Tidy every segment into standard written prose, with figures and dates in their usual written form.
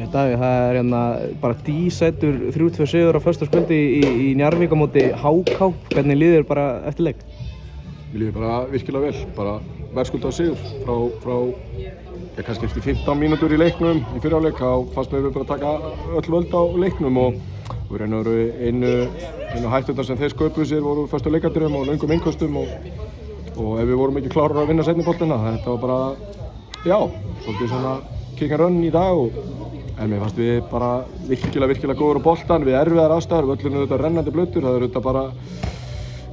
þessu Davíð, það hérna bara dísætur 3-2 sigur á föstudagskvöldi í Njarðvík á móti HK. Hvernig líður bara eftir leik? Mér líður bara virkilega vel, bara verðskuldað sigur frá kannski eftir 15 mínútur í leiknum í fyrri hálfleik, þá fannst mér við bara taka öll völd á leiknum og við reynum einu hætturnar sem þeir sköpuðu sér voru föstu leikadröfum og löngum innköstum og ef við vorum ekki klárar að vinna seinni boltina, þetta var bara, já, svolítið svona kick and run í dag en mér fannst við bara virkilega góður á boltan við erfiðar aðstæður, völlurinn er auðvitað rennandi blautur, það er auðvitað bara,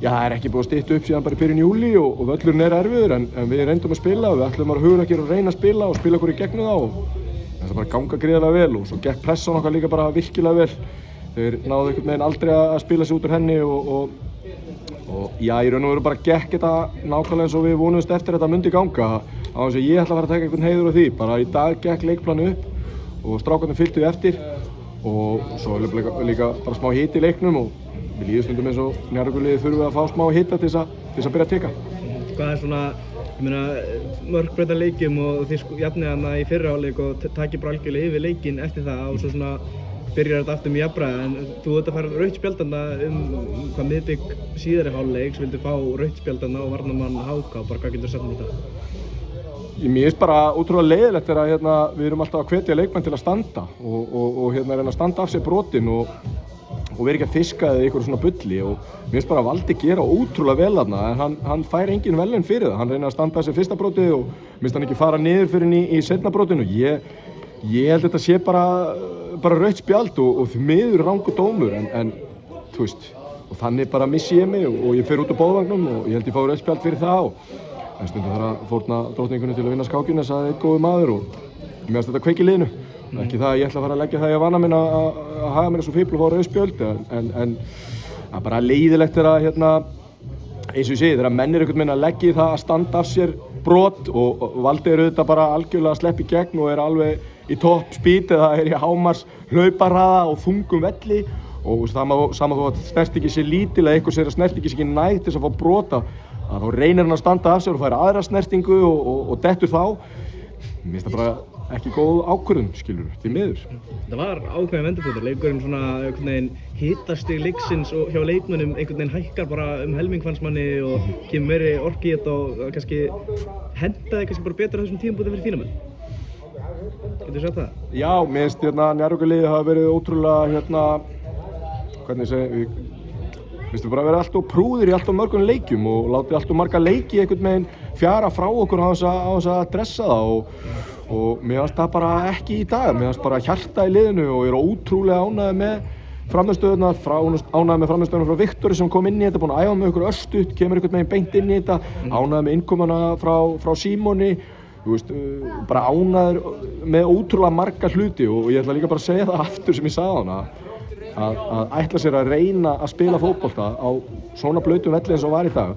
já, það er ekki búið að stytta upp síðan bara í byrjun júlí og völlurinn er erfiður en við reyndum að spila og við ætlum að hugra að reyna að spila og spila okkur í gegnum það og það bara ganga gríðarlega vel og svo gekk pressan okkar líka bara virkilega vel. Þeir náðu einhvern veginn aldrei að spila sig út úr henni og já, í raun og veru bara gekk þetta nákvæmlega eins og við vonumst eftir þetta myndi ganga á þess að ég ætla að fara að taka einhvern heiður á því. Bara í dag gekk leikplanu upp og strákarnir fylgdu eftir og svo er líka bara smá hiti í leiknum og við líður stundum eins og Njarðvíkurliðið þurfum við að fá smá hita til þess að byrja að teka. Hvað er svona, ég meina, mörg breyta leikjum og þið jafnið hana í fyrri hálfleik og takið bara algjörlega yfir leikinn eftir það og svo svona byrjar þetta aftur með jafnræði en þú ert að fara rautt spjald þarna hvað miðbik síðari hálfleiks vildu fá rautt spjald þarna og varnarmann HK, bara hvað getur þú sagt um þetta? Mér finnst bara ótrúlega leiðilegt þegar við erum alltaf að hvetja leikmenn til að standa og reyna að standa af sér brotin og vera ekki að fiska eða eitthvað svona bulli og mér finnst bara að Valdi gera ótrúlega vel þarna en hann fær engin verðlaun fyrir það, hann reynir að standa af sér fyrsta brotið og mér finnst hann ekki fara niður fyrir í seinna brotinu. Ég held þetta sé bara rautt spjald og því miður rangur dómur en þú veist og þannig bara missi ég mig og ég fer út á bóðvagnum og ég held ég fái rautt spjald fyrir það en stundum þarf að fórna drottningunni til að vinna skákina sagði einn góður maður og mér finnst þetta kveiki liðinu ekki það að ég ætla að fara að leggja það í að vana minn að haga mér eins og fíbl og fá rautt spjöld en það er bara leiðilegt þegar eins og ég segi þegar menn einhvern veginn að leggja í það að standa af sér brot og Valdi auðvitað bara algjörlega að sleppa í gegn og alveg í topp speed eða í hámars hlaupahraða og þungum velli og sama þó að snertingin sé lítil eða einhver segir að snertingin sé ekki nægt til þess að fá brota að þá reynir hann að standa af sér og færa aðra snertingu og dettur þá. Mér finnst það bara ekki góð ákvörðun, skilur, því miður. Það var ákveðin vendipunktur, leikurinn svona einhvern veginn hitastig leiksins og hjá leikmönnum einhvern veginn hækkar bara helming fannst manni og kemur meiri orki í þetta og kannski hendaði kannski bara betur á þessum tímapunkti fyrir þína menn. Getur þú sagt það? Já, mér finnst Njarðvíkurliðið hafa verið ótrúlega hvernig segja við bara verið alltof prúðir í alltof mörgum leikjum og látið alltof marga leiki einhvern veginn fjara frá okkur á þess að dressa það og mér finnst það bara ekki í dag, mér finnst bara hjarta í liðinu og ég er ótrúlega ánægður með frammistöðuna frá Viktori sem kom inn í þetta, búinn að æfa með okkur örstutt, kemur einhvern veginn beint inn í þetta, ánægður með innkomuna frá Símoni, þú veist, bara ánægður með ótrúlega marga hluti og ég ætla líka bara að segja það aftur sem ég sagði hana að ætla sér að reyna að spila fótbolta á svona blautum velli eins og var í dag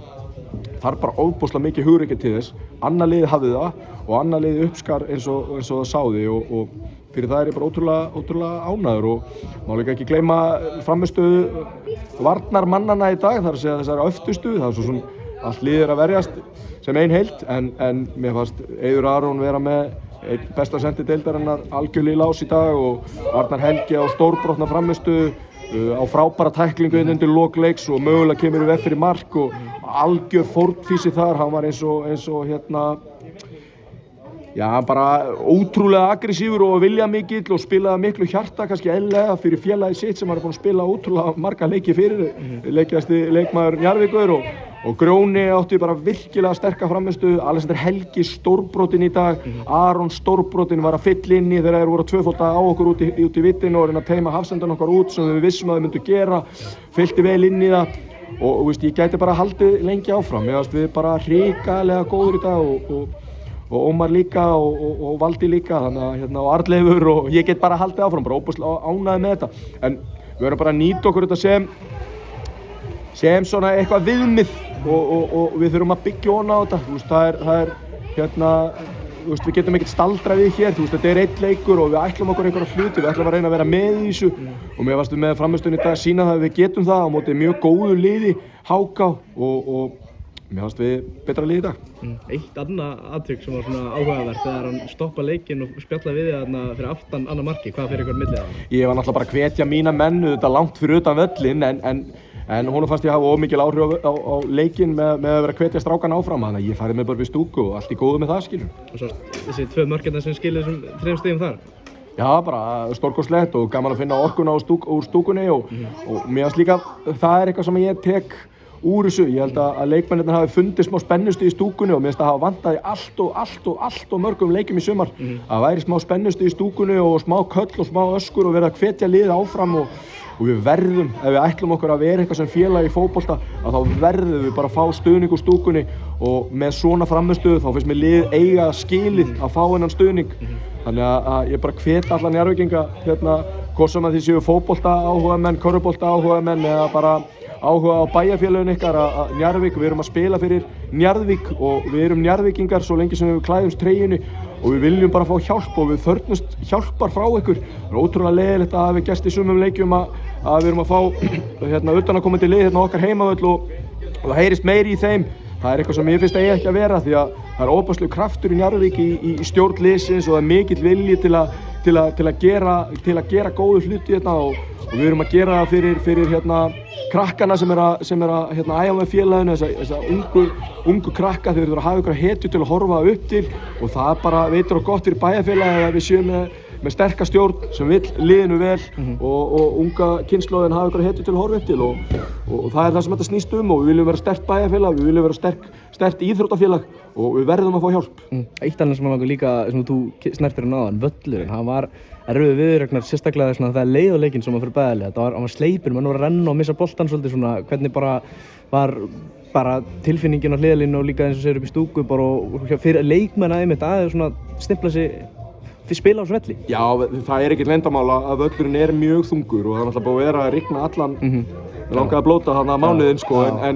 þarf bara ofboðslega mikið hugrekki til þess. Annað liðið hafði það og annað liðið uppskar eins og það sáði og fyrir það er ég bara ótrúlega ánægður og má líka ekki gleyma frammistöðu varnarmannanna í dag, þar að segja þessari öftustu, það er svo svona allt liðið að verjast sem ein heild en mér fannst Eiður Aron vera með einn besta sendi deildarinnar algjörlega í lás í dag og Arnar Helgi á stórbrotna frammistöðu á frábæra tæklingu undir lok leiks og mögulega kemur í veg fyrir mark og algjör fórnfísi þar, hann var eins og já, bara ótrúlega aggressífur og viljamikill og spilaði miklu hjarta kannski eðlilega fyrir félagið sitt sem hann er búinn að spila ótrúlega marga leiki fyrir leikjasti leikmaður Njarðvíkur og Grjóni átti bara virkilega sterka frammistöðu, Alexander Helgi stórbrotin í dag, Aron stórbrotin var að fylla inn í þegar þeir voru að tvöfalda á okkur út í vitinu og reyna að teima hafsendan okkar út sem við vissum að þeir myndu gera, fyllti vel inn í það og veist, ég gæti bara haldið lengi áfram, mér finnst við bara hrikalega góður í dag og Ómar líka og Valdi líka þannig að og Arnleifur og ég get bara haldið áfram, bara óbúslega ánægður með þetta en við verðum bara að nýta okkur þetta sem svona eitthvað viðmið og við þurfum að byggja ofan á þetta, þú veist, það er þú veist, við getum ekkert staldrað við hér, þú veist, þetta er einn leikur og við ætlum okkur einhverja hluti, við ætlum að reyna að vera með í þessu og mér fannst við með frammistöðunni í dag að sýna það að við getum það á móti mjög góðu liði HK og mér fannst við betra lið í dag. Eitt annað atvik sem var svona áhugavert þegar hann stoppa leikinn og spjalla við þig þarna fyrir aftan annað marki, hvað fyrir ykkur millið þarna? Ég var náttúrulega bara að hvetja mína menn þetta langt fyrir utan völlinn en honum fannst ég hafa ómikil áhrif á leikinn með að vera að hvetja strákana áfram, þannig að ég farið með bara við stúku og allt í góðu með það, skilur. Og svo þessi 2 mörk sem skiluðu þessum 3 stigum þar? Já, bara stórkostlegt og gaman að finna orkuna úr stúkunni og mér finnst líka, það er eitthvað sem ég tek úr þessu. Ég held að leikmennirnir hafi fundið smá spennustu í stúkunni og mér finnst að hafa vantaði allt og mörgum leikjum í sumar. Það væri smá spennustu í stúkunni og smá köll og smá öskur og verið að hvetja liðið áfram og við verðum, ef við ætlum okkur að vera eitthvað sem félag í fótbolta, að þá verðum við bara að fá stuðning úr stúkunni og með svona frammistöðu þá finnst mér lið eiga skilið að fá hennan stuðning. Þannig að ég bara hvet alla Njarðvíkinga hvort sem að þið séu fótbolta áhugamenn, körfubolta áhugamenn eða bara áhuga á bæjarfélögin ykkar að Njarðvík, við erum að spila fyrir Njarðvík og við erum Njarðvíkingar svo lengi sem við klæðumst treyjunni og við viljum bara fá hjálp og við þörfnumst hjálpar frá ykkur. Það er ótrúlega leiðilegt að hafi gerst í sumum leikjum að við erum að fá utanaðkomandi lið okkar heimavöll og það heyrist meiri í þeim. Það er eitthvað sem ég finnst ekki að vera því að það er óbærslegur kraftur í Njarðvík í stjórn liðsins og það er mikill vilji til að gera góðu hluti og við erum að gera það fyrir krakkana sem er að æfa með félaginu, þessa ungu krakka, þeir eru að hafa ykkur hetju til að horfa upp til og það bara veitir á gott fyrir bæjarfélagið að við séum með sterka stjórn sem vill liðinu vel og unga kynslóðin hafa ykkur hetju til að horfa upp til og það er það sem þetta snýst og við viljum vera sterkt bæjarfélag, við viljum vera sterkt íþróttafélag og við verðum að fá hjálp. Eitt annað sem langar líka, sem þú snertir áðan, völlurinn, hann var erfiður viðuregnar, sérstaklega það er leið á leikinn sem var fyrir bæjarliða. Hann var sleipur, mann var að renna og missa boltan svolítið svona, hvernig bara tilfinningin á hliðarlínu og líka eins og segir upp í stúku bara og fyrir leikmenn aðeins svona stimpla sig fyrir spila á þessu velli. Já, það er ekkert leyndarmál að völlurinn er mjög þungur og það er náttúrulega búið að vera að rigna allan langaði að blóta þarna mánuðinn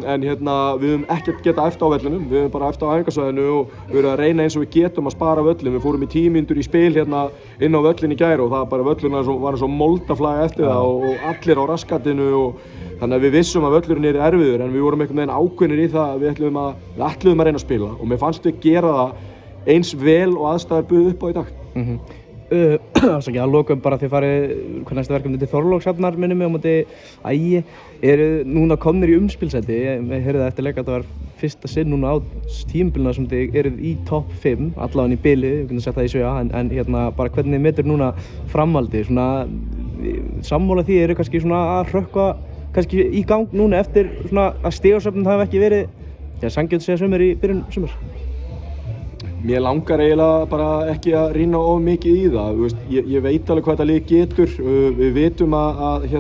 en við höfum ekkert getað æft á vellinum, við höfum bara æft á æfingasvæðinu og við erum að reyna eins og við getum að spara völlin. Við fórum í 10 mínútur í spil inn á völlin í gær og það bara völlurinn var eins og moldaflag eftir það og allir á raskatinu og þannig að við vissum að völlurinn er erfiður en við vorum einhvern veginn ákveðnir í það að við ætluðum að reyna að spila og mér fannst við gera það eins vel og aðstæður buðu upp á í dag. Að lokum bara þið farið hvað næsta verkefni til Þorlákshafnar minnum mig á móti Ægi eru núna komnir í umspilsæti. Ég heyrði það eftir leik að það var fyrsta sinn núna á tímabilinu sem þið eruð í topp 5 allavega í bili, við getum sett það í svega en bara hvernig metur núna framhaldi svona sammála því eru kannski svona að hrökkva kannski í gang núna eftir svona að stigasöfnun hafi ekki verið sanngjörn segja sumir í byrjun sumars. Mér langar eiginlega bara ekki að rýna of mikið í það, ég veit alveg hvað þetta lið getur, við vitum að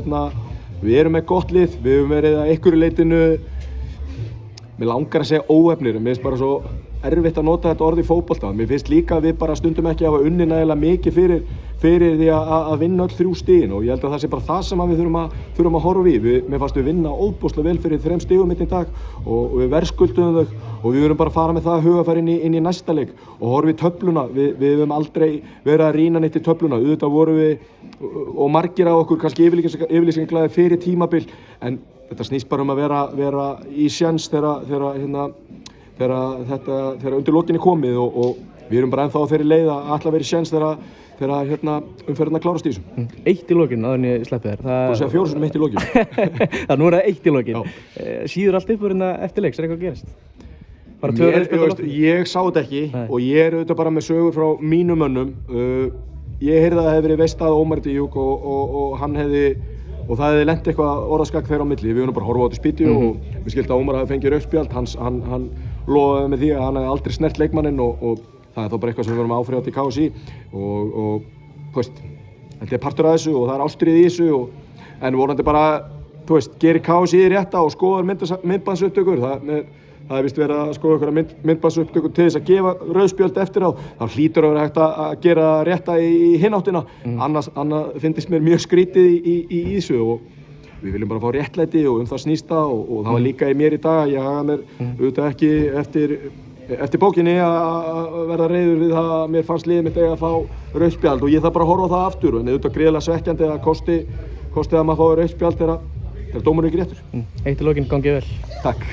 við erum með gott lið, við höfum verið að einhverju leitinu, mér langar að segja óefnir, mér finnst bara svo erfitt að nota þetta orð í fótbolta, mér finnst líka að við bara stundum ekki að hafa unnið nægilega mikið fyrir því að vinna öll 3 stigin og ég held að það sé bara það sem við þurfum að horfa í. Mér fannst við vinna óbúslega vel fyrir 3 stigum í dag og við verðskulduðum þau og við verðum bara að fara með það hugafar inn í næsta leik og horfa í töfluna. Við höfum aldrei verið að rýna neitt í töfluna, auðvitað vorum við og margir af okkur kannski yfirlýsingaglaðir fyrir tímabil en þetta snýst bara að vera í sjens þegar undir lokinni komið og við erum bara ennþá á þeirri leið að ætla að vera í sjens þegar umferðina klárast í þessu. Eitt í lokin áður en ég sleppi þér. Þú að segja 4 sinnum eitt í lokin. Það nú er það eitt í lokin. Síður allt upp eftir leiks, eitthvað gerist? Ég sá þetta ekki og ég auðvitað bara með sögur frá mínum mönnum. Ég heyrði að það hefði verið veistað Ómar Díuk og hann og það hefði lent eitthvað orðaskakk þeirra á milli. Við vorum bara að horfa á þetta spýtju og við skildi að Ómar hafi fengið rautt spjald. Hann lofaði með því að hann hefði aldrei snert leikmanninn og það er þá bara eitthvað sem við vorum að áfrýja til KSÍ og þetta er partur af þessu og það er ástríð í þessu en vonandi bara, gerir KSÍ rétta og skoðar myndbandsupptökur. Það er vist verið að skoða einhverja myndbandsupptökur til þess að gefa rauðspjöld eftir á. Það hlýtur að vera hægt að gera rétta í hinn áttina. Annað finnst mér mjög skrítið í þessu og við viljum bara fá réttlæti og það snýst það og það var líka í mér í dag. Ég hagaði mér auðvitað ekki eftir bókinni að verða reiður við það að mér fannst liðið mitt eiga að fá rauðspjald og ég þarf bara að horfa á það aftur en auðvitað gríðarlega svekkjandi að kosti að maður fái rauðspjald þegar dómurinn er ekki réttur. Eitt í lokin, gangið vel. Takk.